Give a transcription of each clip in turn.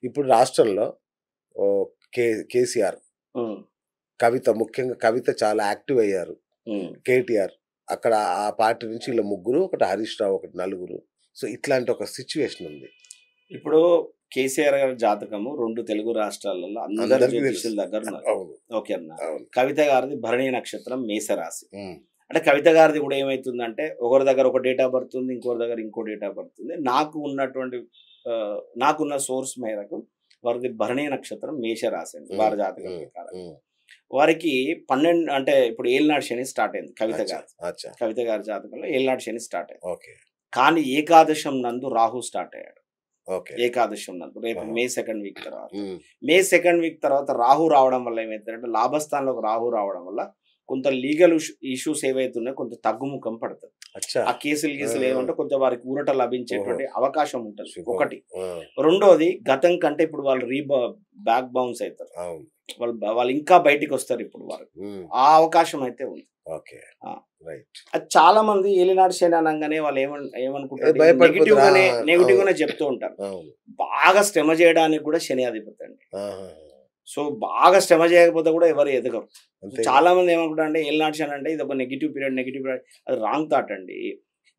ఇప్పుడు రాష్ట్రంలో ఓహ్, కేసీఆర్, హ్మ్. ముఖ్యంగా కవిత చాలా యాక్టివ్ అయ్యారు. హ్మ్. కేటీఆర్ అక్కడ ఆ పార్టీ నుంచి ఇలా ముగ్గురు, ఒకటి హరీష్ రావు, ఒకటి నలుగురు. సో, ఇట్లాంటి ఒక సిట్యుయేషన్ ఉంది. ఇప్పుడు కేసీఆర్ గారి జాతకము 2 తెలుగు రాష్ట్రాలలో అందరు అందరికీ జ్యోతిష్యుల తెలుసు. దగ్గర ఉన్నారు. అవును. ఓకే అన్న. అవును. కవిత గారిది భరణి నక్షత్రం మేషరాశి. హ్మ్. అంటే కవిత గారిది కూడా ఏమైతుందంటే ఒకరి దగ్గర ఒక డేట్ ఆఫ్ బర్త్ ఉంది, ఇంకొకరి దగ్గర ఇంకో డేట్ ఆఫ్ బర్త్ ఉంది. నాకున్న సోర్స్ మేరకు వారిది భరణి నక్షత్రం మేషరాశి అండి వారి జాతకం ప్రకారం. వారికి 12 అంటే ఇప్పుడు ఏలినాడు శని స్టార్ట్ అయింది కవిత గారి. అచ్చా. కవిత గారి జాతకంలో ఏలినాడు శని స్టార్ట్ అయింది. ఓకే. కానీ ఏకాదశం నందు రాహు స్టార్ట్ అయ్యాడు. ఓకే. ఏకాదశం నందు రేపు ఆహా. మే 2nd వీక్ తర్వాత హ్మ్. మే 2nd వీక్ తర్వాత రాహు రావడం వల్ల ఏమైతుందంటే లాభస్థానంలోకి రాహు రావడం వల్ల కొంత లీగల్ ఇష్యూస్ ఏవైతున్నాయో కొంత తగ్గుముఖం పడుతుంది. అచ్చా. ఆ కేసులు ఏమంటే కొంచెం వారికి ఊరట లభించేటువంటి అవకాశం ఉంటుంది ఒకటి. ఆ, రెండోది గతం కంటే ఇప్పుడు వాళ్ళు బ్యాక్ బౌన్స్ అవుతారు. అవును. వాళ్ళు ఇంకా బయటికి వస్తారు ఇప్పుడు వారు. హ్మ్. ఆ అవకాశం అయితే ఉంది. ఓకే. ఆ. రైట్. అది చాలా మంది ఏలినాడు శని అనగానే వాళ్ళు ఏమనుకుంటారు భయపడిపోతారు. నెగిటివ్ గానే చెప్తూ ఉంటారు. అవును. బాగా శ్రమ చేయడానికి కూడా శని అధిపతి అండి. ఆహా. సో బాగా శ్రమ చేయకపోతే కూడా ఎవరు ఎదగరు. అంతే. చాలా మంది ఏమనుకుంటారు అంటే ఏలినాడు శని అంటే ఇది ఒక నెగిటివ్ పీరియడ్ అది రాంగ్ థాట్ అండి.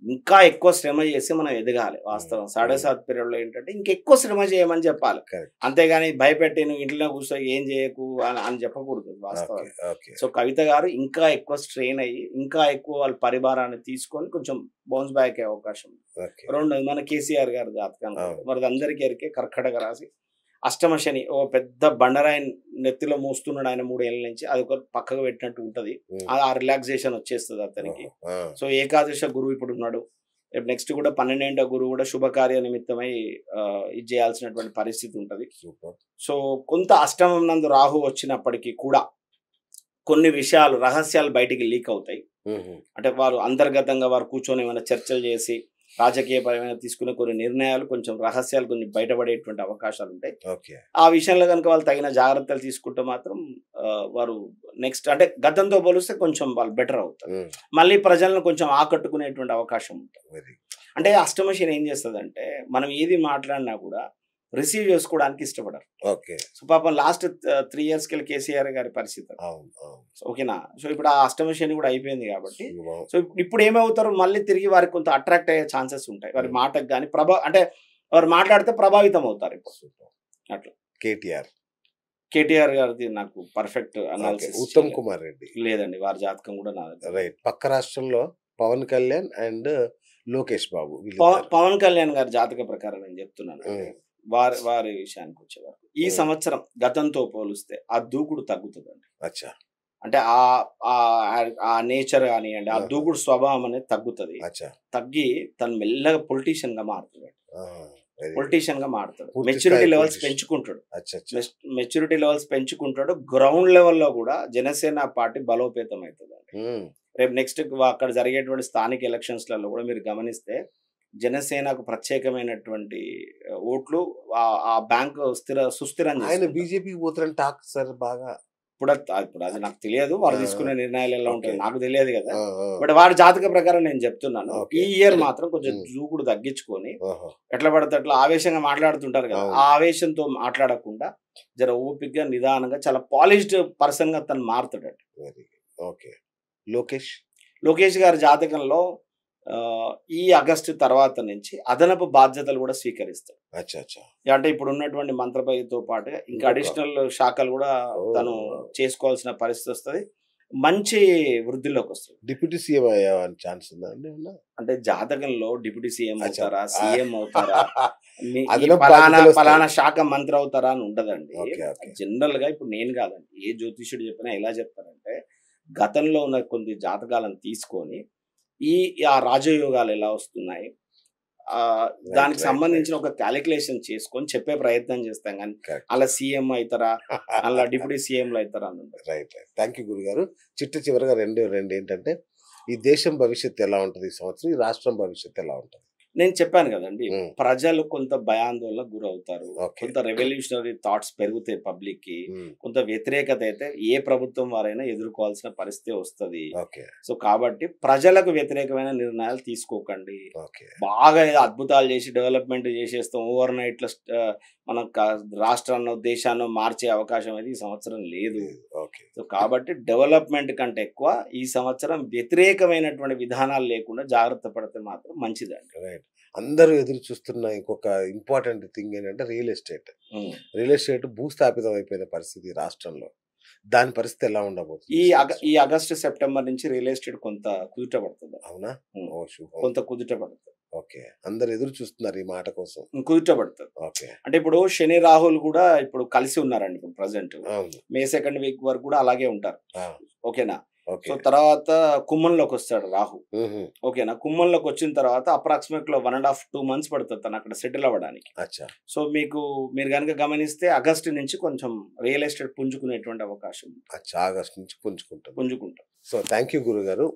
ఇంకా ఎక్కువ శ్రమ చేసి మనం ఎదగాలి. వాస్తవం 7.5 పీరియడ్ లో ఏంటంటే ఇంకెక్కువ శ్రమ చేయమని చెప్పాలి. Correct. అంతేగాని భయపెట్టి నువ్వు ఇంట్లో కూర్చో ఏం చేయకు అని చెప్పకూడదు వాస్తవం. ఓకే. ఓకే. సో కవిత గారు ఇంకా ఎక్కువ స్ట్రెయిన్ అయ్యి ఇంకా ఎక్కువ వాళ్ళ పరివారాన్ని తీసుకొని కొంచెం బౌన్స్ బ్యాక్ అయ్యే అవకాశం ఉంది. ఓకే. రెండోది మన కేసీఆర్ గారి జాతకం అవును. మరి అందరికీ ఎరికే కర్కటక రాశి అష్టమ శని ఓ పెద్ద బండరాయి నెత్తిలో మోస్తున్నాడు ఆయన 3 ఏళ్ళ నుంచి. అది ఒక పక్కకు పెట్టినట్టు ఉంటది. ఆ రిలాక్సేషన్ వచ్చేస్తుంది అతనికి. ఆ. సో ఏకాదశ గురువు ఇప్పుడు ఉన్నాడు. నెక్స్ట్ కూడా 12వ గురువు కూడా శుభకార్య నిమిత్తమై ఇది చేయాల్సినటువంటి పరిస్థితి ఉంటది. సూపర్. సో కొంత అష్టమం నందు రాహు వచ్చినప్పటికీ కూడా కొన్ని విషయాలు రహస్యాలు బయటికి లీక్ అవుతాయి. అంటే వారు అంతర్గతంగా వారు కూర్చొని ఏమైనా చర్చలు చేసి రాజకీయపరమైన తీసుకునే కొన్ని నిర్ణయాలు కొంచెం రహస్యాలు కొన్ని బయటపడేటువంటి అవకాశాలు ఉంటాయి. ఓకే. ఆ విషయంలో కనుక వాళ్ళు తగిన జాగ్రత్తలు తీసుకుంటే మాత్రం వారు నెక్స్ట్ అంటే గతంతో పోలిస్తే కొంచెం వాళ్ళు బెటర్ అవుతారు. మళ్ళీ ప్రజలను కొంచెం ఆకట్టుకునేటువంటి అవకాశం ఉంటుంది. అంటే అష్టమ శని ఏం చేస్తుందంటే మనం ఏది మాట్లాడినా కూడా రిసీవ్ చేసుకోవడానికి ఇష్టపడరు. ఓకే. సో పాపం లాస్ట్ 3 years కి కేసీఆర్ గారి పరిస్థితి. ఓకేనా. సో ఇప్పుడు ఆ అష్టమ శని కూడా అయిపోయింది కాబట్టి సో ఇప్పుడు ఏమవుతారు మళ్ళీ తిరిగి వారికి కొంత అట్రాక్ట్ అయ్యే ఛాన్సెస్ ఉంటాయి. వారి మాటకు కానీ అంటే వారు మాట్లాడితే ప్రభావితం అవుతారు. ఇప్పుడు అట్లా కేటీఆర్ గారిది నాకు పర్ఫెక్ట్ అనాలిసిస్. ఉత్తమ్ కుమార్ రెడ్డి లేదండి వారి జాతకం కూడా నా దగ్గర. రైట్. పక్క రాష్ట్రంలో పవన్ కళ్యాణ్ అండ్ లోకేష్ బాబు. పవన్ కళ్యాణ్ గారి జాతక ప్రకారం నేను చెప్తున్నాను. వారి విషయానికి వచ్చేవారు ఈ సంవత్సరం గతంతో పోలిస్తే ఆ దూకుడు తగ్గుతుందండి. అచ్చా. అంటే ఆ నేచర్ కానివ్వండి ఆ దూకుడు స్వభావం అనేది తగ్గుతుంది. తగ్గి తను మెల్లగా పొలిటీషియన్ గా మారుతాడు. Maturity levels పెంచుకుంటాడు. గ్రౌండ్ లెవెల్లో కూడా జనసేన పార్టీ బలోపేతం అవుతుంది. రేపు నెక్స్ట్ అక్కడ జరిగేటువంటి స్థానిక ఎలక్షన్స్లలో కూడా మీరు గమనిస్తే జనసేనకు ప్రత్యేకమైనటువంటి ఓట్లు ఆ బ్యాంక్ సుస్థిరం. బీజేపీ పోతారని టాక్ సార్ బాగా. ఇప్పుడు అది నాకు తెలియదు. వారు తీసుకునే నిర్ణయాలు ఎలా ఉంటాయి నాకు తెలియదు కదా. బట్ వారి జాతక ప్రకారం నేను చెప్తున్నాను. ఈ ఇయర్ మాత్రం కొంచెం దూకుడు తగ్గించుకొని ఎట్లా పడితే అట్లా ఆవేశంగా మాట్లాడుతుంటారు కదా. ఆ ఆవేశంతో మాట్లాడకుండా జర ఓపికగా నిదానంగా చాలా పాలిష్డ్ పర్సన్ గా తను మారుతాడు. ఓకే. లోకేష్ గారి జాతకంలో ఈ ఆగస్టు తర్వాత నుంచి అదనపు బాధ్యతలు కూడా స్వీకరిస్తాడు. అంటే ఇప్పుడు ఉన్నటువంటి మంత్రపైతో పాటు ఇంకా అడిషనల్ శాఖలు కూడా తను చేసుకోవాల్సిన పరిస్థితి వస్తుంది. మంచి వృద్ధిలోకి వస్తుంది. డిప్యూటీ సీఎం అయ్యే ఛాన్స్ ఉందా అండి? అంటే జాతకంలో డిప్యూటీ సీఎం అవుతారా, సీఎం అవుతారా, పలానా శాఖ మంత్రి అవుతారా అని ఉండదండి. జనరల్ గా ఇప్పుడు నేను కాదండి ఏ జ్యోతిష్యుడు చెప్పినా ఎలా చెప్తారంటే గతంలో ఉన్న కొన్ని జాతకాలను తీసుకొని ఆ రాజయోగాలు ఎలా వస్తున్నాయి దానికి సంబంధించిన ఒక క్యాలిక్యులేషన్ చేసుకొని చెప్పే ప్రయత్నం చేస్తాం. కానీ అలా సీఎం అవుతారా అలా డిప్యూటీ సీఎంలు అవుతారా అని ఉంటుంది. రైట్. థ్యాంక్ యూ గురుగారు. చివరిగా రెండు ఏంటంటే ఈ దేశం భవిష్యత్తు ఎలా ఉంటుంది ఈ సంవత్సరం, ఈ రాష్ట్రం భవిష్యత్తు ఎలా ఉంటుంది? నేను చెప్పాను కదండి ప్రజలు కొంత భయాందోళనకు గురవుతారు. కొంత రెవల్యూషనరీ థాట్స్ పెరుగుతాయి పబ్లిక్ కి. కొంత వ్యతిరేకత అయితే ఏ ప్రభుత్వం వారైనా ఎదుర్కోవాల్సిన పరిస్థితి వస్తుంది. సో కాబట్టి ప్రజలకు వ్యతిరేకమైన నిర్ణయాలు తీసుకోకండి. బాగా ఏదో అద్భుతాలు చేసి డెవలప్మెంట్ చేసేస్తాం ఓవర్ నైట్ లో మన రాష్ట్రాన్నో దేశాన్నో మార్చే అవకాశం అయితే ఈ సంవత్సరం లేదు. సో కాబట్టి డెవలప్మెంట్ కంటే ఎక్కువ ఈ సంవత్సరం వ్యతిరేకమైనటువంటి విధానాలు లేకుండా జాగ్రత్త పడితే మాత్రం మంచిదండి. రైట్. అందరూ ఎదురు చూస్తున్న ఇంకొక ఇంపార్టెంట్ థింగ్ ఏంటంటే రియల్ ఎస్టేట్. రియల్ ఎస్టేట్ భూస్థాపితం అయిపోయిన పరిస్థితి రాష్ట్రంలో. దాని పరిస్థితి ఎలా ఉండబోతుంది? ఈ ఆగస్టు సెప్టెంబర్ నుంచి రియల్ ఎస్టేట్ కొంత కుదుట పడుతుంది. అవునా? కొంత కుదుట పడుతుంది. ఓకే. అందరు ఎదురు చూస్తున్నారు ఈ మాట కోసం. కుదుట పడుతుంది. ఓకే. అంటే ఇప్పుడు శని రాహుల్ కూడా ఇప్పుడు కలిసి ఉన్నారండి. ఇప్పుడు ప్రజెంట్ మే 2nd వీక్ వరకు కూడా అలాగే ఉంటారు. ఓకేనా? సో తర్వాత కుమ్మంలోకి వస్తాడు రాహు. ఓకేనా? కుమ్మంలోకి వచ్చిన తర్వాత అప్రాక్సిమేట్ లో 1.5-2 months పడుతుంది తను అక్కడ సెటిల్ అవ్వడానికి. సో మీరు కనుక గమనిస్తే ఆగస్టు నుంచి కొంచెం రియల్ ఎస్టేట్ పుంజుకునేటువంటి అవకాశం. ఆగస్టు నుంచి పుంజుకుంటాం. సో థ్యాంక్ యూ గురుగారు.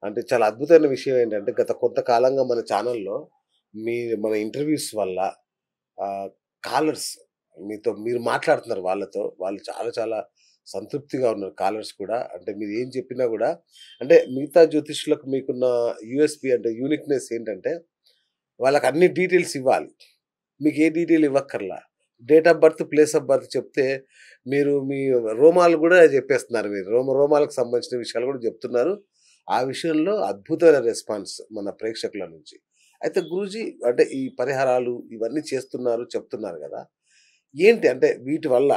అంటే చాలా అద్భుతమైన విషయం ఏంటంటే గత కొంతకాలంగా మన ఛానల్లో మన ఇంటర్వ్యూస్ వల్ల కాలర్స్ మీరు మాట్లాడుతున్నారు వాళ్ళతో. వాళ్ళు చాలా చాలా సంతృప్తిగా ఉన్నారు కాలర్స్ కూడా. అంటే మీరు ఏం చెప్పినా కూడా అంటే మిగతా జ్యోతిష్యులకు మీకున్న యూఎస్పి అంటే యూనిక్నెస్ ఏంటంటే వాళ్ళకి అన్ని డీటెయిల్స్ ఇవ్వాలి. మీకు ఏ డీటెయిల్ ఇవ్వక్కర్లా. Date of birth, place of birth చెప్తే మీరు మీ రోమాలు కూడా చెప్పేస్తున్నారు. మీరు రోమాలకు సంబంధించిన విషయాలు కూడా చెప్తున్నారు. ఆ విషయంలో అద్భుతమైన రెస్పాన్స్ మన ప్రేక్షకుల నుంచి. అయితే గురూజీ అంటే ఈ పరిహారాలు ఇవన్నీ చెప్తున్నారు కదా, ఏంటి అంటే వీటి వల్ల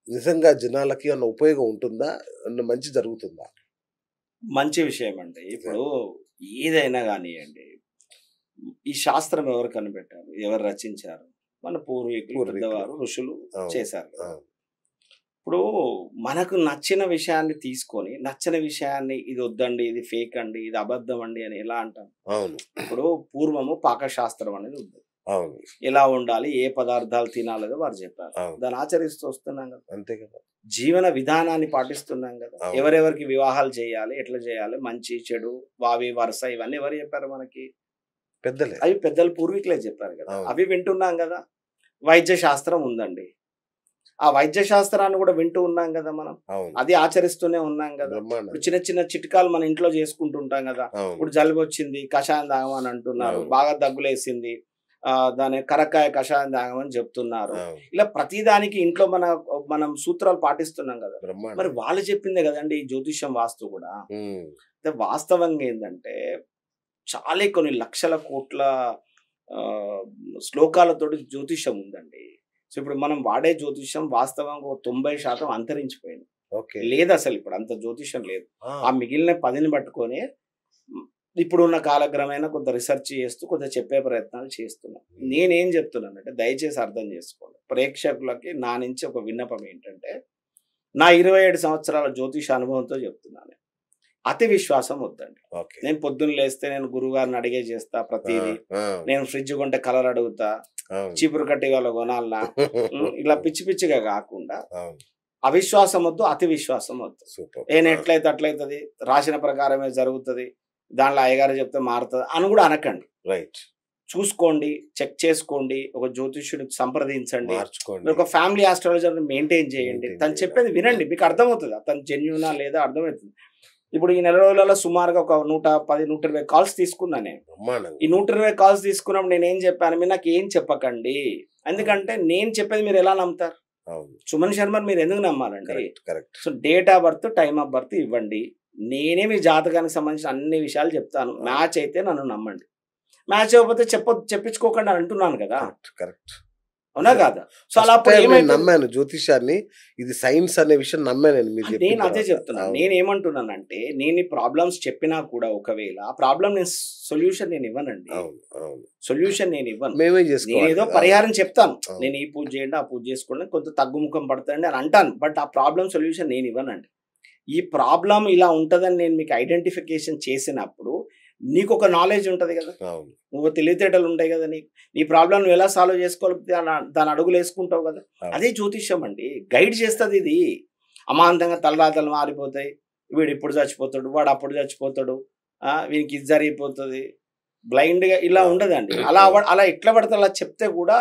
నిజంగా జనాలకి అన్న ఉపయోగం ఉంటుందా? అన్న మంచి జరుగుతుందా? మంచి విషయం అండి. ఇప్పుడు ఏదైనా కానివ్వండి, ఈ శాస్త్రం ఎవరు కనిపెట్టారు, ఎవరు రచించారు? మన పూర్వీకులు, పెద్దవారు, ఋషులు చేశారు. ఇప్పుడు మనకు నచ్చిన విషయాన్ని తీసుకొని నచ్చని విషయాన్ని ఇది వద్దండి, ఇది ఫేక్ అండి, ఇది అబద్ధం అండి అని ఎలా అంటాం? ఇప్పుడు పూర్వము పాకశాస్త్రం అనేది ఉంది. ఎలా ఉండాలి, ఏ పదార్థాలు తినాలేదో వారు చెప్పారు. దాన్ని ఆచరిస్తూ వస్తున్నాం కదా. అంతే కదా. జీవన విధానాన్ని పాటిస్తున్నాం కదా. ఎవరెవరికి వివాహాలు చేయాలి, ఎట్లా చేయాలి, మంచి చెడు, వావి వరుస, ఇవన్నీ ఎవరు చెప్పారు మనకి? పెద్దలే. అవి పెద్దలు పూర్వీకులే చెప్పారు కదా. అవి వింటున్నాం కదా. వైద్య శాస్త్రం ఉందండి. ఆ వైద్య శాస్త్రాన్ని కూడా వింటూ ఉన్నాం కదా మనం. అది ఆచరిస్తూనే ఉన్నాం కదా. ఇప్పుడు చిన్న చిన్న చిట్కాలు మన ఇంట్లో చేసుకుంటుంటాం కదా. ఇప్పుడు జలుబు వచ్చింది, కషాయం తాగమని అంటున్నారు. బాగా దగ్గులేసింది, దాని కరక్కాయ కషాయం తాగమని చెప్తున్నారు. ఇలా ప్రతిదానికి ఇంట్లో మనం సూత్రాలు పాటిస్తున్నాం కదా. మరి వాళ్ళు చెప్పిందే కదండి ఈ జ్యోతిష్యం, వాస్తు కూడా. వాస్తవంగా ఏంటంటే చాలా కొన్ని లక్షల కోట్ల శ్లోకాలతోటి జ్యోతిష్యం ఉందండి. సో ఇప్పుడు మనం వాడే జ్యోతిష్యం వాస్తవంగా 90% అంతరించిపోయింది. లేదు అసలు ఇప్పుడు అంత జ్యోతిష్యం లేదు. ఆ మిగిలిన 10ని పట్టుకొని ఇప్పుడున్న కాలక్రమేణా కొంత రీసెర్చ్ చేస్తూ కొంత చెప్పే ప్రయత్నాలు చేస్తున్నాం. నేనేం చెప్తున్నానంటే దయచేసి అర్థం చేసుకోండి. ప్రేక్షకులకి నా నుంచి ఒక విన్నపం ఏంటంటే, నా 27 సంవత్సరాల జ్యోతిష అనుభవంతో చెప్తున్నాను, అతి విశ్వాసం వద్దండి. నేను పొద్దున్న లేస్తే నేను గురుగారిని అడిగే చేస్తా ప్రతిదీ. నేను ఫ్రిడ్జ్ కొంటే కలర్ అడుగుతా, చీపురు కట్టి వాళ్ళ కొనాలనా, ఇలా పిచ్చి పిచ్చిగా కాకుండా అవిశ్వాసం వద్దు, అతి విశ్వాసం వద్దు. నేను ఎట్లయితే అట్లయితుంది, రాసిన ప్రకారమే జరుగుతుంది, దాంట్లో అయ్యగారు చెప్తే మారుతుంది అని కూడా అనకండి. రైట్. చూసుకోండి, చెక్ చేసుకోండి, ఒక జ్యోతిష్యుడిని సంప్రదించండి, ఒక ఫ్యామిలీ ఆస్ట్రాలజర్ని మెయింటైన్ చేయండి, తను చెప్పేది వినండి, మీకు అర్థమవుతుంది అతను జెన్యూనా లేదా అర్థమవుతుంది. ఇప్పుడు ఈ నెల రోజులలో సుమారుగా ఒక 110-120 కాల్స్ తీసుకున్నా నేను. ఈ 120 కాల్స్ తీసుకున్నప్పుడు నేను ఏం చెప్పాను, మీరు నాకు ఏం చెప్పకండి. ఎందుకంటే నేను చెప్పేది మీరు ఎలా నమ్ముతారు? సుమన్ శర్మ మీరు ఎందుకు నమ్మాలండి? So date of birth, time of birth ఇవ్వండి. నేనే మీ జాతకానికి సంబంధించిన అన్ని విషయాలు చెప్తాను. మ్యాచ్ అయితే నన్ను నమ్మండి, మ్యాచ్ అయిపోతే చెప్పించుకోకండి అని అంటున్నాను కదా. కరెక్ట్, అవునా కాదా? సో అలా నమ్మాను జ్యోతిషాన్ని, ఇది సైన్స్ అనే విషయం నమ్మాను నేను. అదే చెప్తున్నాను. నేను ఏమంటున్నానంటే, నేను ఈ ప్రాబ్లమ్స్ చెప్పినా కూడా ఒకవేళ ఆ ప్రాబ్లం సొల్యూషన్ నేను ఇవ్వనండి. సొల్యూషన్ నేను ఇవ్వను. నేను ఏదో పరిహారం చెప్తాను, నేను ఈ పూజ చేయండి, ఆ పూజ చేసుకోండి, కొంత తగ్గుముఖం పడతాయండి అని అంటాను. బట్ ఆ ప్రాబ్లం సొల్యూషన్ నేను ఇవ్వనండి. ఈ ప్రాబ్లం ఇలా ఉంటుందని నేను మీకు ఐడెంటిఫికేషన్ చేసినప్పుడు నీకు ఒక నాలెడ్జ్ ఉంటుంది కదా, నువ్వు తెలివితేటలు ఉంటాయి కదా, నీ ప్రాబ్లం నువ్వు ఎలా సాల్వ్ చేసుకోవాలి దాని అడుగులు వేసుకుంటావు కదా. అదే జ్యోతిష్యం అండి, గైడ్ చేస్తుంది. ఇది అమాంతంగా తలరాతలు మారిపోతాయి, వీడు ఇప్పుడు చచ్చిపోతాడు, వాడు అప్పుడు చచ్చిపోతాడు, వీనికి ఇది జరిగిపోతుంది, బ్లైండ్గా ఇలా ఉండదండి. అలా ఎట్లా పడితే అలా చెప్తే కూడా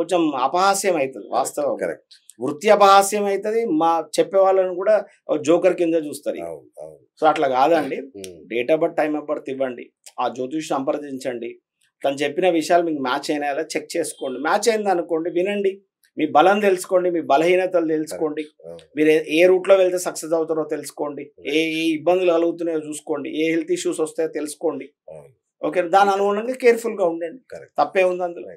కొంచెం అపహాస్యం అవుతుంది. వాస్తవం వృత్తి అపహాస్యం అవుతుంది, మా చెప్పే వాళ్ళని కూడా జోకర్ కింద చూస్తారు. సో అట్లా కాదండి. Date of birth, time of birth ఇవ్వండి, ఆ జ్యోతిష్ సంప్రదించండి. తను చెప్పిన విషయాలు మీకు మ్యాచ్ అయినా చెక్ చేసుకోండి. మ్యాచ్ అయింది అనుకోండి, వినండి, మీ బలం తెలుసుకోండి, మీ బలహీనతలు తెలుసుకోండి, మీరు ఏ రూట్లో వెళ్తే సక్సెస్ అవుతారో తెలుసుకోండి, ఏ ఇబ్బందులు కలుగుతున్నాయో చూసుకోండి, ఏ హెల్త్ ఇష్యూస్ వస్తాయో తెలుసుకోండి. ఓకే, దాని అనుగుణంగా కేర్ఫుల్గా ఉండండి. తప్పే ఉంది అందులో.